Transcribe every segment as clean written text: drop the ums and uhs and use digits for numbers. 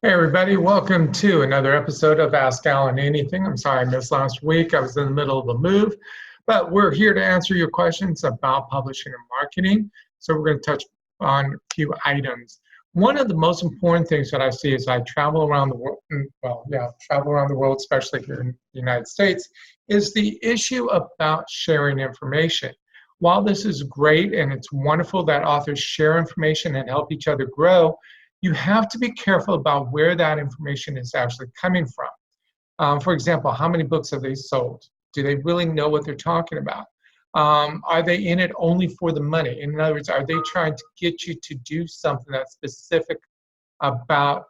Hey everybody, welcome to another episode of Ask Alan Anything. I'm sorry I missed last week. I was in the middle of a move, but we're here to answer your questions about publishing and marketing. So we're going to touch on a few items. One of the most important things that I see as I travel around the world, travel around the world, especially here in the United States, is the issue about sharing information. While this is great and it's wonderful that authors share information and help each other grow, you have to be careful about where that information is actually coming from. For example, how many books have they sold? Do they really know what they're talking about? Are they in it only for the money? In other words, are they trying to get you to do something that's specific about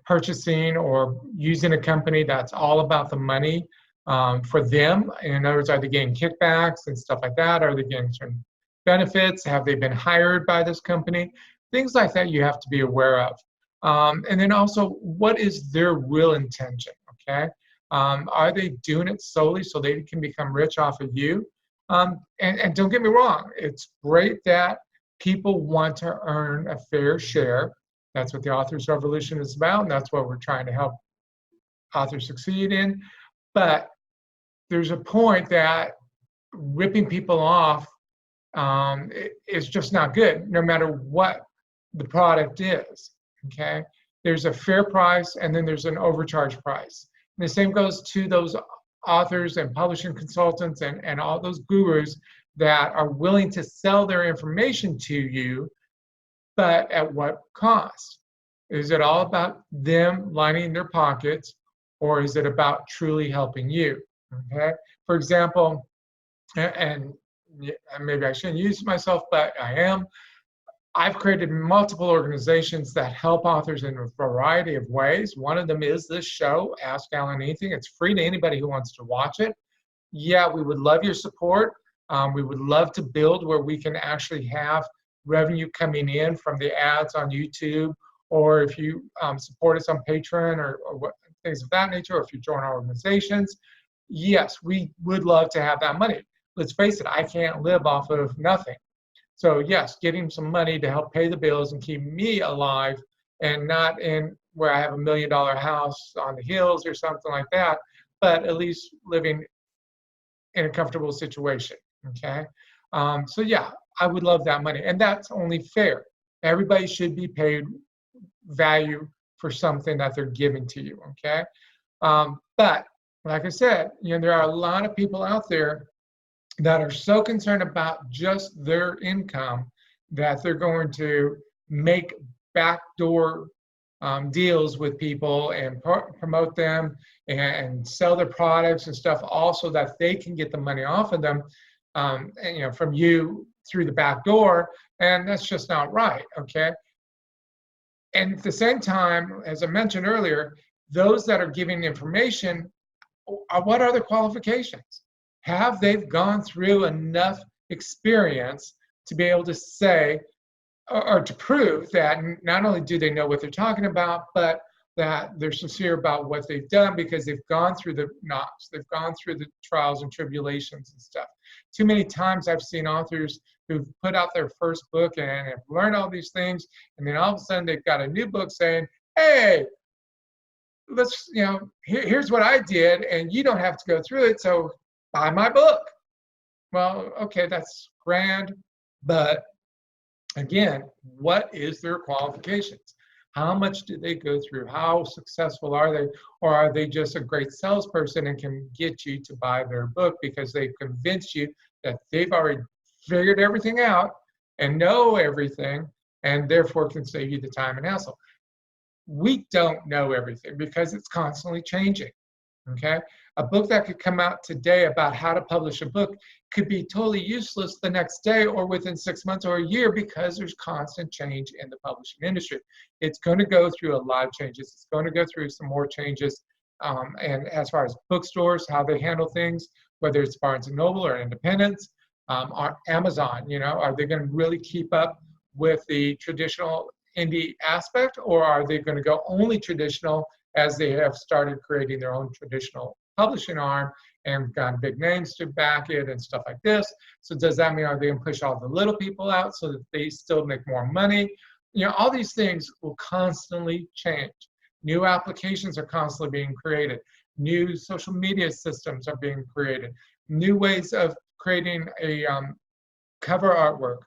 purchasing or using a company that's all about the money for them? In other words, are they getting kickbacks and stuff like that? Are they getting certain benefits? Have they been hired by this company? Things like that you have to be aware of. And then also, what is their real intention, okay? Are they doing it solely so they can become rich off of you? And don't get me wrong, it's great that people want to earn a fair share. That's what the Author's Revolution is about, and that's what we're trying to help authors succeed in. But there's a point that ripping people off is just not good, no matter what the product is, okay? There's a fair price and then there's an overcharge price. And the same goes to those authors and publishing consultants and all those gurus that are willing to sell their information to you, but at what cost? Is it all about them lining their pockets, or is it about truly helping you, okay? For example, and maybe I shouldn't use myself, but I am. I've created multiple organizations that help authors in a variety of ways. One of them is this show, Ask Alan Anything. It's free to anybody who wants to watch it. Yeah, we would love your support. We would love to build where we can actually have revenue coming in from the ads on YouTube, or if you support us on Patreon or things of that nature, or if you join our organizations. Yes, we would love to have that money. Let's face it, I can't live off of nothing. So yes, getting some money to help pay the bills and keep me alive, and not in where I have $1 million house on the hills or something like that, but at least living in a comfortable situation, okay? So yeah, I would love that money, and that's only fair. Everybody should be paid value for something that they're giving to you, okay? But like I said, there are a lot of people out there that are so concerned about just their income that they're going to make backdoor deals with people and promote them and sell their products and stuff, also that they can get the money off of them, from you through the back door, and that's just not right, okay? And at the same time, as I mentioned earlier, those that are giving information, what are their qualifications? Have they gone through enough experience to be able to say, or to prove that not only do they know what they're talking about, but that they're sincere about what they've done because they've gone through the knocks, they've gone through the trials and tribulations and stuff. Too many times I've seen authors who've put out their first book and have learned all these things, and then all of a sudden they've got a new book saying, hey, let's, here's what I did, and you don't have to go through it, so buy my book. Well, okay, that's grand, but again, what is their qualifications? How much do they go through? How successful are they? Or are they just a great salesperson and can get you to buy their book because they've convinced you that they've already figured everything out and know everything, and therefore can save you the time and hassle? We don't know everything because it's constantly changing. Okay, a book that could come out today about how to publish a book could be totally useless the next day or within 6 months or a year because there's constant change in the publishing industry. It's going to go through a lot of changes. It's going to go through some more changes. And as far as bookstores, how they handle things, whether it's Barnes and Noble or independents, or Amazon, are they going to really keep up with the traditional indie aspect, or are they going to go only traditional as they have started creating their own traditional publishing arm and got big names to back it and stuff like this? So does that mean are they going to push all the little people out so that they still make more money? all these things will constantly change. New applications are constantly being created. New social media systems are being created. New ways of creating a cover artwork.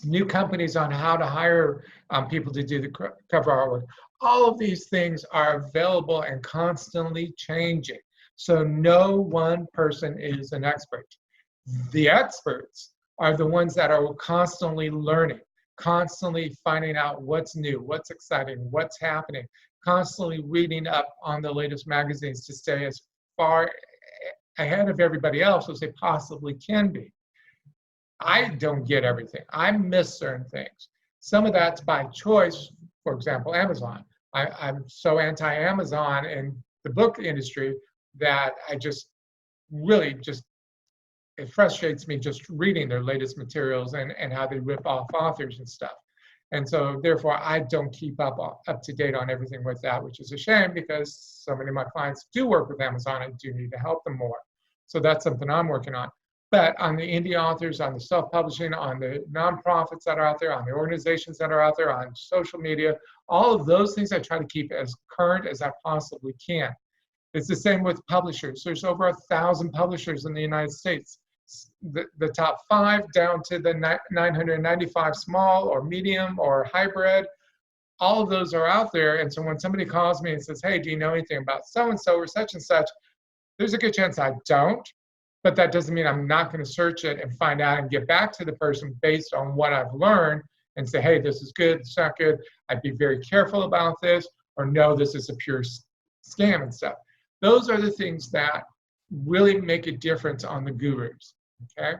New companies on how to hire people to do the cover artwork. All of these things are available and constantly changing. So no one person is an expert. The experts are the ones that are constantly learning, constantly finding out what's new, what's exciting, what's happening, constantly reading up on the latest magazines to stay as far ahead of everybody else as they possibly can be. I don't get everything. I miss certain things. Some of that's by choice. For example, Amazon. I'm so anti-Amazon in the book industry that I just really just, it frustrates me just reading their latest materials and how they rip off authors and stuff. And so therefore I don't keep up to date on everything with that, which is a shame because so many of my clients do work with Amazon. I do need to help them more. So that's something I'm working on. But on the indie authors, on the self-publishing, on the nonprofits that are out there, on the organizations that are out there, on social media, all of those things I try to keep as current as I possibly can. It's the same with publishers. There's over 1,000 publishers in the United States. The top 5 down to the 995 small or medium or hybrid, all of those are out there. And so when somebody calls me and says, hey, do you know anything about so-and-so or such and such, there's a good chance I don't. But that doesn't mean I'm not going to search it and find out and get back to the person based on what I've learned and say, hey, this is good, it's not good. I'd be very careful about this, or no, this is a pure scam and stuff. Those are the things that really make a difference on the gurus, okay?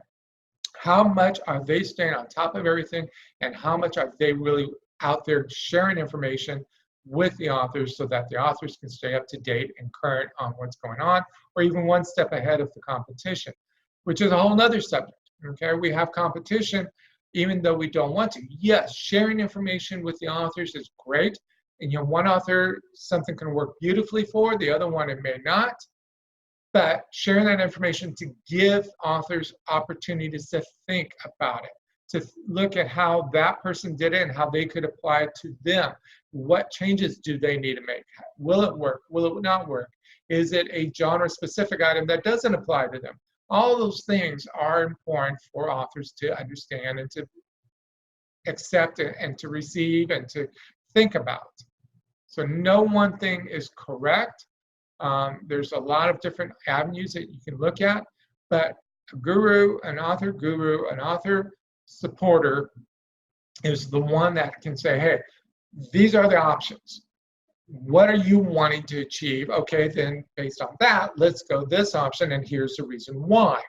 How much are they staying on top of everything, and how much are they really out there sharing information with the authors so that the authors can stay up to date and current on what's going on, or even one step ahead of the competition, which is a whole nother subject, okay? We have competition even though we don't want to. Yes, sharing information with the authors is great, and one author, something can work beautifully for, the other one it may not, but sharing that information to give authors opportunities to think about it, to look at how that person did it and how they could apply it to them. What changes do they need to make? Will it work? Will it not work? Is it a genre-specific item that doesn't apply to them? All those things are important for authors to understand and to accept and to receive and to think about. So no one thing is correct. There's a lot of different avenues that you can look at, but a guru, an author supporter is the one that can say, hey, these are the options. What are you wanting to achieve? Okay, then based on that, let's go this option, and here's the reason why.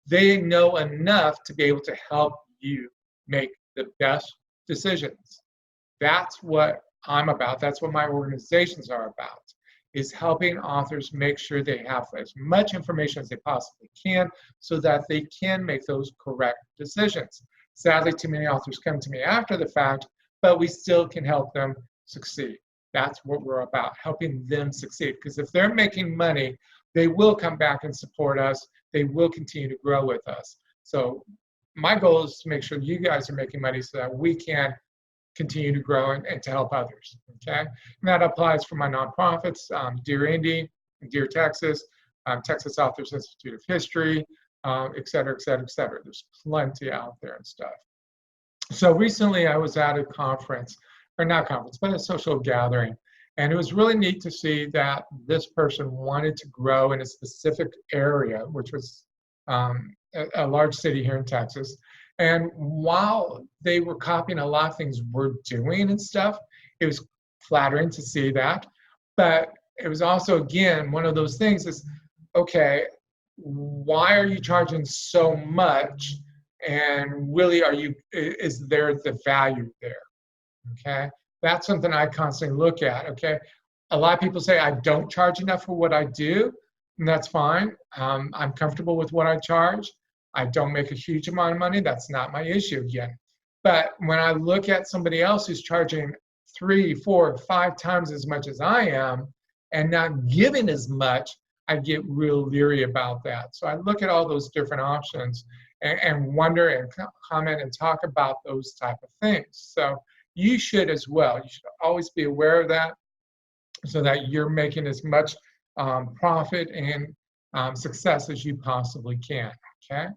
They know enough to be able to help you make the best decisions. That's what I'm about. That's what my organizations are about, is helping authors make sure they have as much information as they possibly can so that they can make those correct decisions. Sadly, too many authors come to me after the fact, but we still can help them succeed. That's what we're about, helping them succeed. Because if they're making money, they will come back and support us. They will continue to grow with us. So my goal is to make sure you guys are making money so that we can continue to grow and to help others, okay? And that applies for my nonprofits, Dear Indy, Dear Texas, Texas Authors Institute of History, et cetera, et cetera, et cetera. There's plenty out there and stuff. So recently I was at a conference, or not conference, but a social gathering. And it was really neat to see that this person wanted to grow in a specific area, which was a large city here in Texas. And while they were copying a lot of things we're doing and stuff, it was flattering to see that. But it was also, again, one of those things is, okay, why are you charging so much? And really, is there the value there? Okay, that's something I constantly look at. Okay, a lot of people say I don't charge enough for what I do, and that's fine. I'm comfortable with what I charge. I don't make a huge amount of money. That's not my issue yet. But when I look at somebody else who's charging 3, 4, 5 times as much as I am and not giving as much, I get real leery about that. So I look at all those different options and wonder and comment and talk about those type of things. So You should as well. You should always be aware of that so that you're making as much profit and success as you possibly can, okay?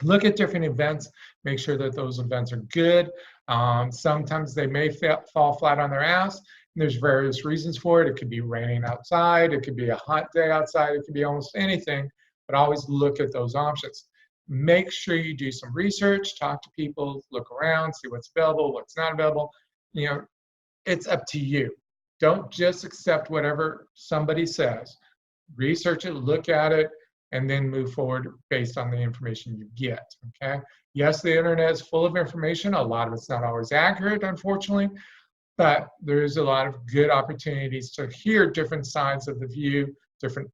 Look at different events, make sure that those events are good. Sometimes they may fall flat on their ass. And there's various reasons for it. It could be raining outside, it could be a hot day outside, it could be almost anything, but always look at those options. Make sure you do some research, talk to people, look around, see what's available, what's not available. You know, it's up to you. Don't just accept whatever somebody says. Research it, look at it, and then move forward based on the information you get, okay? Yes, the internet is full of information. A lot of it's not always accurate, unfortunately, but there's a lot of good opportunities to hear different sides of the view, different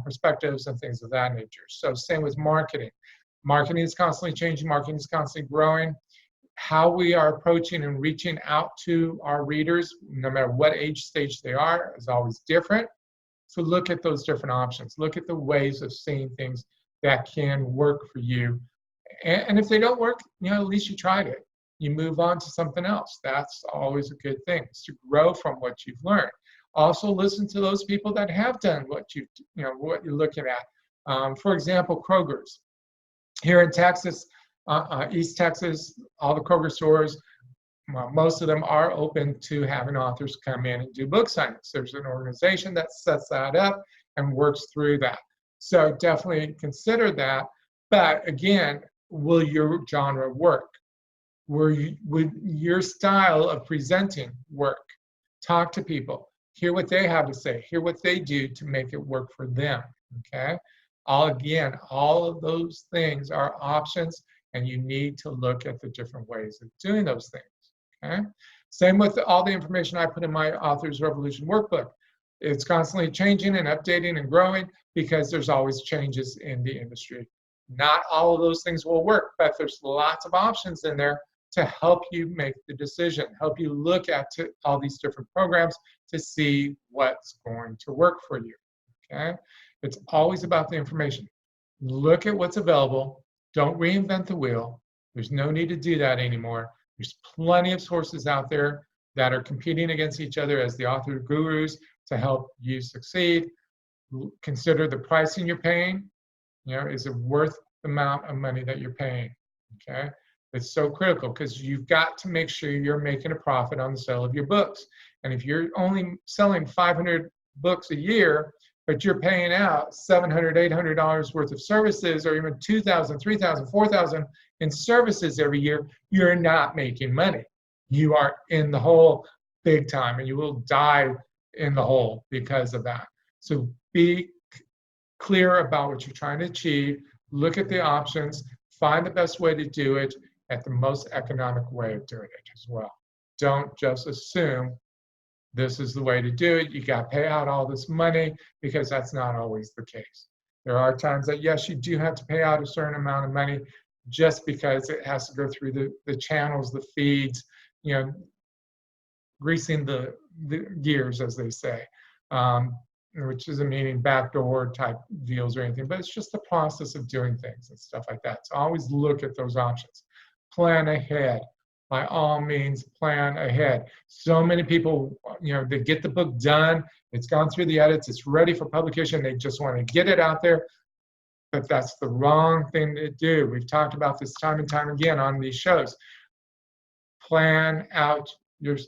perspectives and things of that nature. So same with marketing. Marketing is constantly changing, marketing is constantly growing. How we are approaching and reaching out to our readers, no matter what age stage they are, is always different. So look at those different options. Look at the ways of seeing things that can work for you. And if they don't work, you know, at least you tried it. You move on to something else. That's always a good thing, is to grow from what you've learned. Also listen to those people that have done what what you're looking at. For example, Kroger's. Here in Texas, East Texas, all the Kroger stores, well, most of them are open to having authors come in and do book signings. There's an organization that sets that up and works through that. So definitely consider that. But again, will your genre work? Would your style of presenting work? Talk to people, hear what they have to say, hear what they do to make it work for them, okay? All of those things are options, and you need to look at the different ways of doing those things. Okay? Same with all the information I put in my Author's Revolution workbook. It's constantly changing and updating and growing because there's always changes in the industry. Not all of those things will work, but there's lots of options in there to help you make the decision, help you look at all these different programs to see what's going to work for you. Okay? It's always about the information. Look at what's available. Don't reinvent the wheel. There's no need to do that anymore. There's plenty of sources out there that are competing against each other as the author gurus to help you succeed. Consider the pricing you're paying. You know, is it worth the amount of money that you're paying? Okay, it's so critical because you've got to make sure you're making a profit on the sale of your books. And if you're only selling 500 books a year, but you're paying out $700, $800 worth of services, or even $2,000, $3,000, $4,000 in services every year, you're not making money. You are in the hole big time, and you will die in the hole because of that. So be clear about what you're trying to achieve. Look at the options. Find the best way to do it at the most economic way of doing it as well. Don't just assume this is the way to do it. You got to pay out all this money, because that's not always the case. There are times that, yes, you do have to pay out a certain amount of money just because it has to go through the channels, the feeds, you know, greasing the gears, as they say, which isn't meaning backdoor type deals or anything, but it's just the process of doing things and stuff like that. So always look at those options. Plan ahead. By all means, plan ahead. So many people, you know, they get the book done, it's gone through the edits, it's ready for publication, they just want to get it out there, but that's the wrong thing to do. We've talked about this time and time again on these shows. Plan out your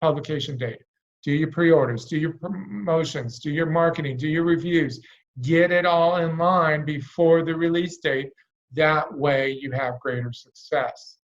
publication date. Do your pre-orders, do your promotions, do your marketing, do your reviews. Get it all in line before the release date. That way you have greater success.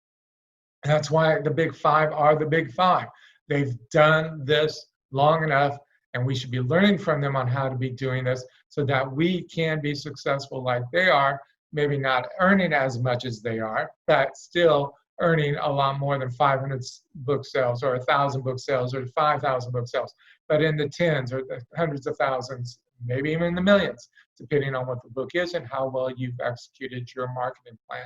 That's why the big five are the big five. They've done this long enough, and we should be learning from them on how to be doing this so that we can be successful like they are, maybe not earning as much as they are, but still earning a lot more than 500 book sales or 1,000 book sales or 5,000 book sales, but in the tens or the hundreds of thousands, maybe even in the millions, depending on what the book is and how well you've executed your marketing plan.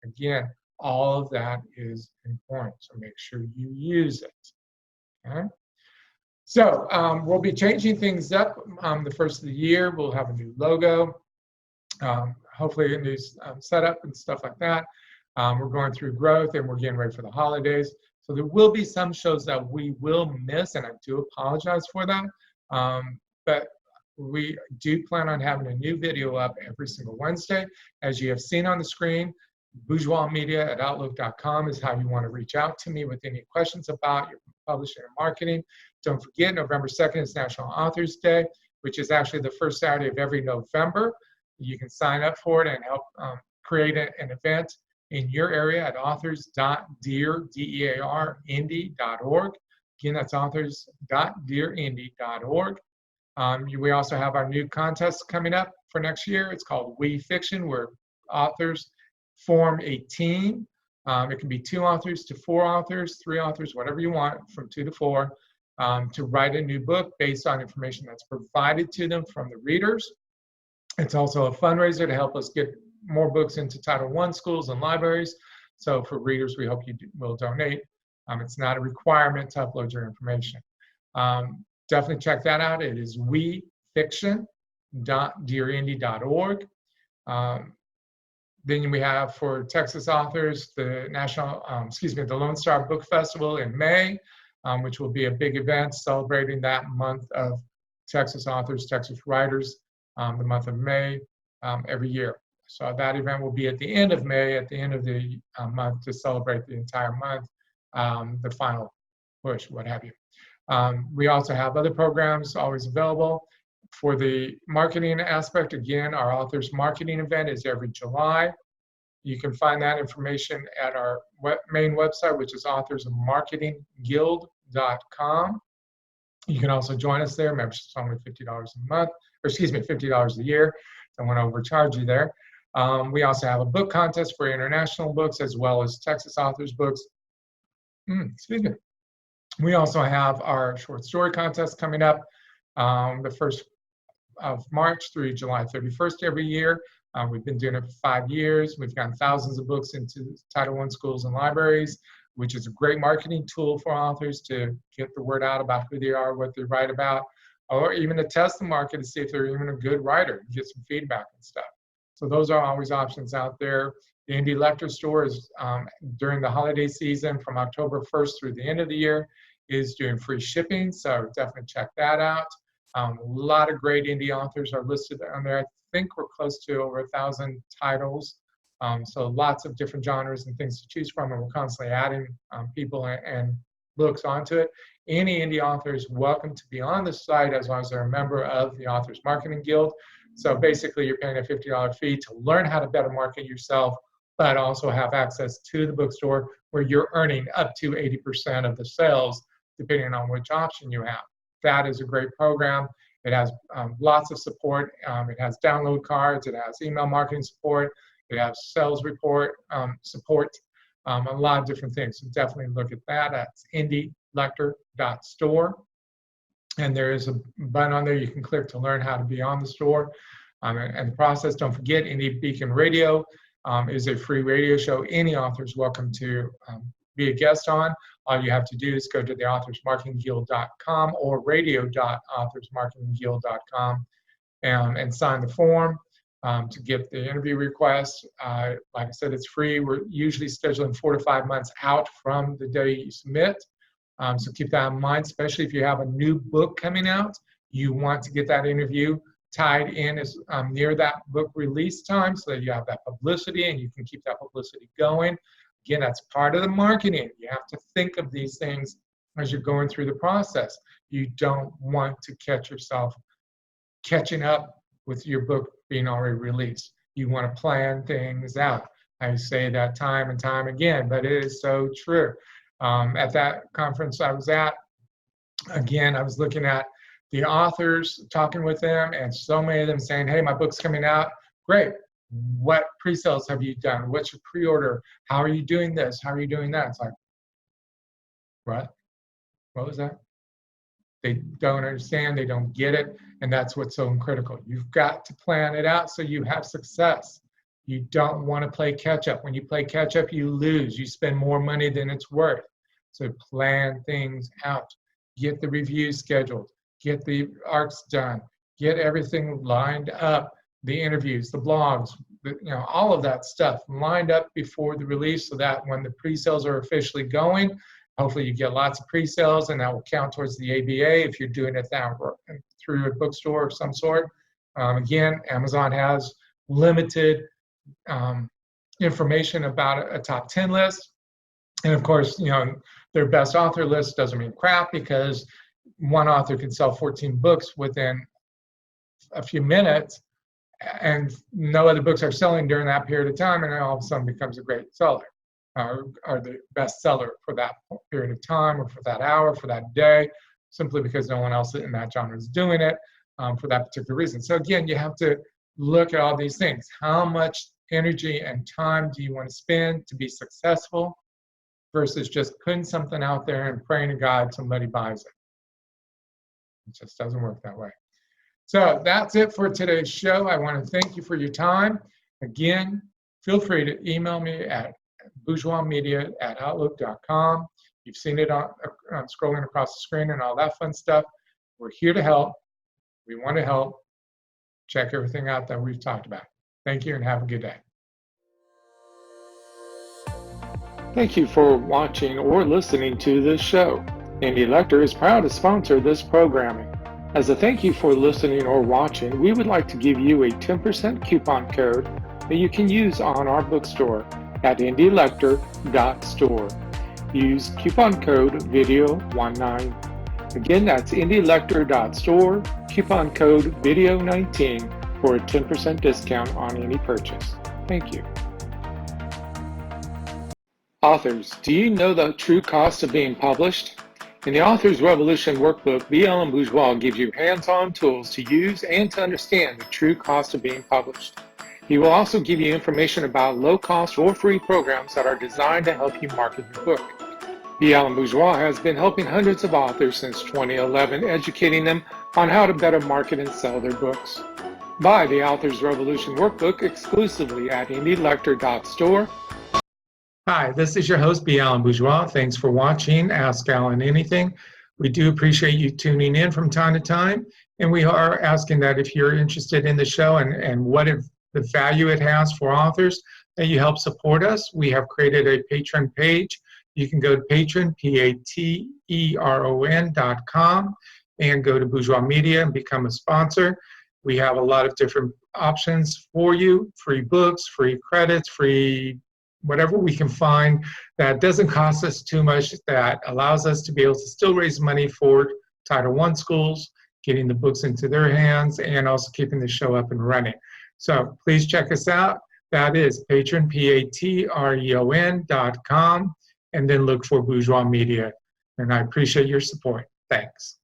Again, all of that is important, so make sure you use it. Okay? So we'll be changing things up the first of the year. We'll have a new logo, hopefully a new setup and stuff like that. We're going through growth, and we're getting ready for the holidays. So there will be some shows that we will miss, and I do apologize for that. But we do plan on having a new video up every single Wednesday. As you have seen on the screen, bourgeoismedia@outlook.com is how you want to reach out to me with any questions about your publishing and marketing. Don't forget, November 2nd is National Authors Day, which is actually the first Saturday of every November. You can sign up for it and help create an event in your area at authors.dearindy.org. Again, that's authors.dearindy.org. We also have our new contest coming up for next year. It's called We Fiction, where authors form a team. It can be 2 authors to 4 authors, 3 authors, whatever you want, from 2 to 4, to write a new book based on information that's provided to them from the readers. It's also a fundraiser to help us get more books into Title I schools and libraries. So for readers, we hope you will donate. It's not a requirement to upload your information. Definitely check that out. It is wefiction.dearindy.org. Then we have for Texas authors the the Lone Star Book Festival in May, which will be a big event celebrating that month of Texas authors, Texas writers, the month of May every year. So that event will be at the end of May, at the end of the month, to celebrate the entire month, the final push, what have you. We also have other programs always available. For the marketing aspect, again, our authors marketing event is every July. You can find that information at our main website, which is authorsmarketingguild.com. You can also join us there. Membership's only $50 a month, or excuse me, $50 a year. Don't want to overcharge you there. We also have a book contest for international books as well as Texas authors books. Excuse me. We also have our short story contest coming up the 1st of March through July 31st every year. We've been doing it for 5 years. We've gotten thousands of books into Title I schools and libraries, which is a great marketing tool for authors to get the word out about who they are, what they write about, or even to test the market to see if they're even a good writer and get some feedback and stuff. So those are always options out there. The Indie Lector Store is during the holiday season from October 1st through the end of the year is doing free shipping, so definitely check that out. A lot of great indie authors are listed on there. I think we're close to over 1,000 titles, so lots of different genres and things to choose from, and we're constantly adding people and books onto it. Any indie author is welcome to be on the site as long as they're a member of the Authors Marketing Guild. So basically, you're paying a $50 fee to learn how to better market yourself, but also have access to the bookstore where you're earning up to 80% of the sales, depending on which option you have. That is a great program. It has lots of support. It has download cards. It has email marketing support. It has sales report support, a lot of different things. So definitely look at that. That's indielector.store. And there is a button on there you can click to learn how to be on the store. And the process, don't forget, Indie Beacon Radio is a free radio show. Any author is welcome to be a guest on. All you have to do is go to the authorsmarketingguild.com or radio.authorsmarketingguild.com and sign the form to get the interview request. Like I said, it's free. We're usually scheduling 4 to 5 months out from the day you submit. So keep that in mind, especially if you have a new book coming out. You want to get that interview tied in as near that book release time so that you have that publicity and you can keep that publicity going. Again, that's part of the marketing. You have to think of these things as you're going through the process. You don't want to catch yourself catching up with your book being already released. You want to plan things out. I say that time and time again, but it is so true. At that conference I was at, again, I was looking at the authors, talking with them, and so many of them saying, hey, my book's coming out. Great. What pre-sales have you done? What's your pre-order? How are you doing this? How are you doing that? It's like, what? What was that? They don't understand. They don't get it. And that's what's so critical. You've got to plan it out so you have success. You don't want to play catch up. When you play catch up, you lose. You spend more money than it's worth. So plan things out. Get the reviews scheduled. Get the arcs done. Get everything lined up. The interviews, the blogs, all of that stuff lined up before the release so that when the pre-sales are officially going, Hopefully you get lots of pre-sales, and that will count towards the ABA if you're doing it through a bookstore of some sort. Again, Amazon has limited information about a top 10 list. And of course, their best author list doesn't mean crap, because one author can sell 14 books within a few minutes, and no other books are selling during that period of time, and then all of a sudden becomes a great seller, or the best seller for that period of time, or for that hour, for that day, simply because no one else in that genre is doing it for that particular reason. So again, you have to look at all these things. How much energy and time do you want to spend to be successful versus just putting something out there and praying to God somebody buys it? It just doesn't work that way. So that's it for today's show. I want to thank you for your time. Again, feel free to email me at bourgeoismedia@outlook.com. You've seen it on scrolling across the screen and all that fun stuff. We're here to help. We want to help. Check everything out that we've talked about. Thank you and have a good day. Thank you for watching or listening to this show. Indie Lector is proud to sponsor this programming. As a thank you for listening or watching, we would like to give you a 10% coupon code that you can use on our bookstore at indielector.store. Use coupon code video19. Again, that's indielector.store, coupon code video19 for a 10% discount on any purchase. Thank you. Authors, do you know the true cost of being published? In the Author's Revolution Workbook, BL and Bourgeois gives you hands-on tools to use and to understand the true cost of being published. He will also give you information about low-cost or free programs that are designed to help you market your book. BL and Bourgeois has been helping hundreds of authors since 2011, educating them on how to better market and sell their books. Buy the Author's Revolution Workbook exclusively at indielector.store. Hi, this is your host, B. Alan Bourgeois. Thanks for watching Ask Alan Anything. We do appreciate you tuning in from time to time, and we are asking that if you're interested in the show and what the value it has for authors, that you help support us. We have created a Patreon page. You can go to Patreon, Patreon.com, and go to Bourgeois Media and become a sponsor. We have a lot of different options for you: free books, free credits, free whatever we can find that doesn't cost us too much, that allows us to be able to still raise money for Title I schools, getting the books into their hands, and also keeping the show up and running. So please check us out. That is Patreon, Patreon.com, and then look for Bourgeois Media. And I appreciate your support. Thanks.